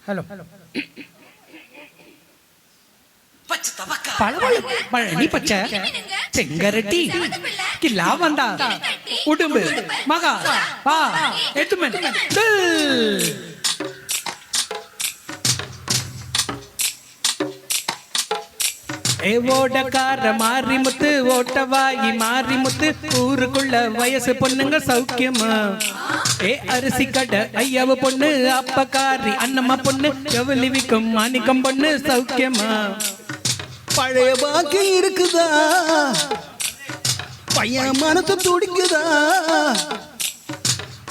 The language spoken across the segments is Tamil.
ஹலோ பழனி பச்சை செங்கரட்டி கில்லா வந்தா உடும்பு மகா வா எட்டுமன் ஓடக்கார மாரிமுத்து ஓட்டவாயி மாரிமுத்து ஊருக்குள்ள வயசு பொண்ணுங்க சௌக்கியமா அரிசி கடை ஐயாவு பொண்ணு அப்பக்காரி அண்ணம்மா பொண்ணு எவ்வளி விக்கும் மாணிக்கம் பொண்ணு சௌக்கியமா பழைய பாக்கி இருக்குதா பையன் மனசு துடிக்குதா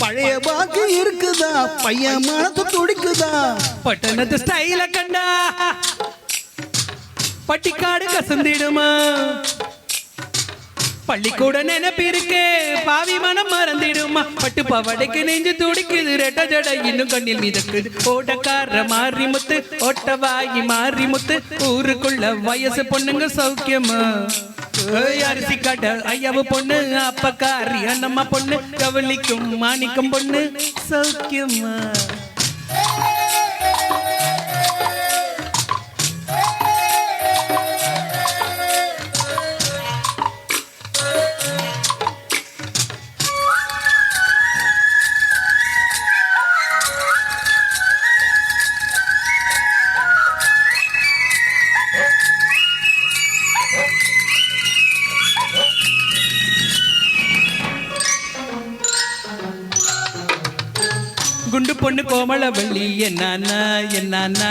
பழைய பாக்கி இருக்குதா பையன் மனசு துடிக்குதா பட்டணத்து ஸ்டைல கண்டா பட்டிக்காடு கசந்திடுமா பள்ளிக்கூட நினைப்பிருக்கே பாவி மனம் மறந்திடுமா பட்டு பவடைக்கு நெஞ்சு துடிக்குது ரெட்ட ஜட இன்னும் கண்ணில் மிதக்குது ஓடக்கார மாரிமுத்து ஓட்டவாயி மாரிமுத்து ஊருக்குள்ள வயசு பொண்ணுங்க சௌக்கியமா அரிசி கடை ஐயாவு பொண்ணு அப்பக்காரி அண்ணம்மா பொண்ணு கவலிக்கும் மாணிக்கம் பொண்ணு சௌக்கியமா குண்டு பொண்ணு கோமளவள்ளி என்னானா என்னானா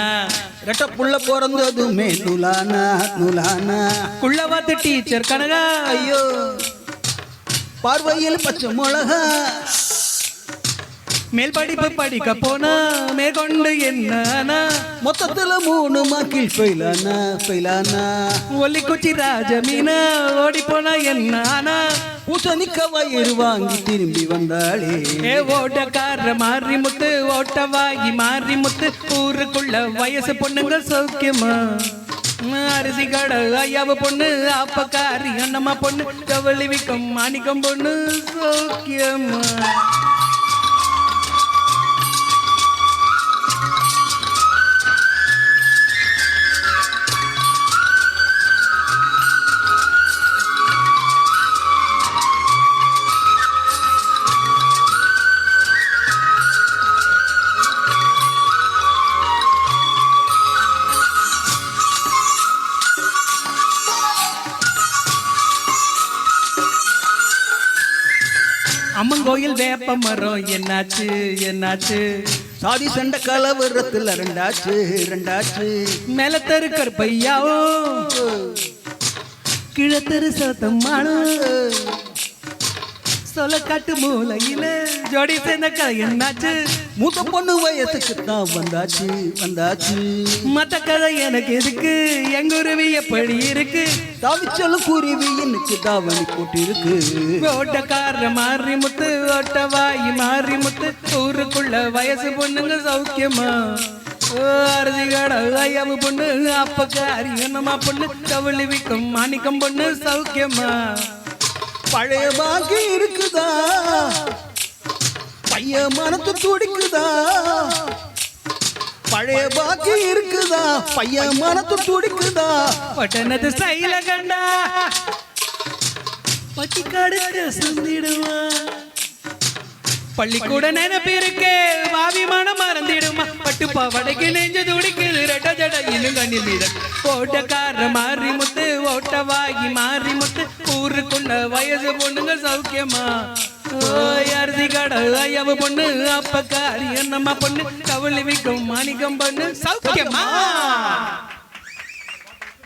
ரெட்ட புள்ள பிறந்ததுமே நுலானா நுலானா குள்ளவாத்து டீச்சர் கனகா ஐயோ பார்வையில் பச்சை மிளகா மேல் படிப்பு படிக்க போனா மேற்கொண்டு என்னானா மொத்தத்துல 3 மார்க்கில் ஃபெயிலானா ஃபெயிலானா ஒல்லி குச்சி ராஜமீனா ஓடி போனா என்னானா பூசணிக்க வயிறு வாங்கி திரும்பி வந்தாளே ஓட்டக்கார மாரிமுத்து ஓட்டவாகி மாரிமுத்து ஊருக்குள்ள வயசு பொண்ணுங்க சௌக்கியமா அரிசி கடை ஐயாவு பொண்ணு அப்பக்காரி அண்ணம்மா பொண்ணு கவலி விக்கும் மாணிக்கம் பொண்ணு சௌக்கியமா அம்மன் கோயில் வேப்ப மரம் என்னாச்சு என்னாச்சு சாதி சண்டை கலவரத்துல ரெண்டாச்சு மேலத்தரு கற்பையாவோ கிழத்தரு சத்தம்மானும் சொல்ல காட்டு மூலையில ஜோடி சேர்ந்த கதை என்னாச்சு மூத்த பொண்ணு வயசுக்கு தான் வந்தாச்சு மத்த கதை எனக்கு எதுக்கு எங்குருவி எப்படி இருக்கு தாவிச்சலும் குருவி எனக்கு தாவணி போட்டு இருக்கு ஓட்டக்கார மாரிமுத்து ஓட்டவாயி மாரிமுத்து ஊருக்குள்ள வயசு பொண்ணுங்க சௌக்கியமா அரிசி கடை ஐயாவு பொண்ணு அப்பக்காரி அண்ணம்மா பொண்ணு கவலி விக்கும் மாணிக்கம் பொண்ணு சௌக்கியமா பழைய பாக்கி இருக்குதா பையன் மனசு துடிக்குதா பழைய பாக்கி இருக்குதா பையன் மனசு துடிக்குதா பட்டணத்து ஸ்டைல கண்டா பட்டிக்காடு கசந்திடுமா பள்ளிக்கூட நினைப்பிருக்கே பாவி மனம் மறந்திடுமா பட்டு பவடைக்கு நெஞ்சு துடிக்குது ரெட்ட ஜட இன்னும் கண்ணில் மீத ஓட்டக்கார மாரிமுத்து ஓட்டவாகி மாரிமுத்து ஊருக்குள்ள வயசு பொண்ணுங்க சௌக்கியமா அரிசி கடை ஐயாவு பொண்ணு அப்பக்காரி அண்ணம்மா பொண்ணு கவலி விக்கும் மாணிக்கம் பொண்ணு சௌக்கியமா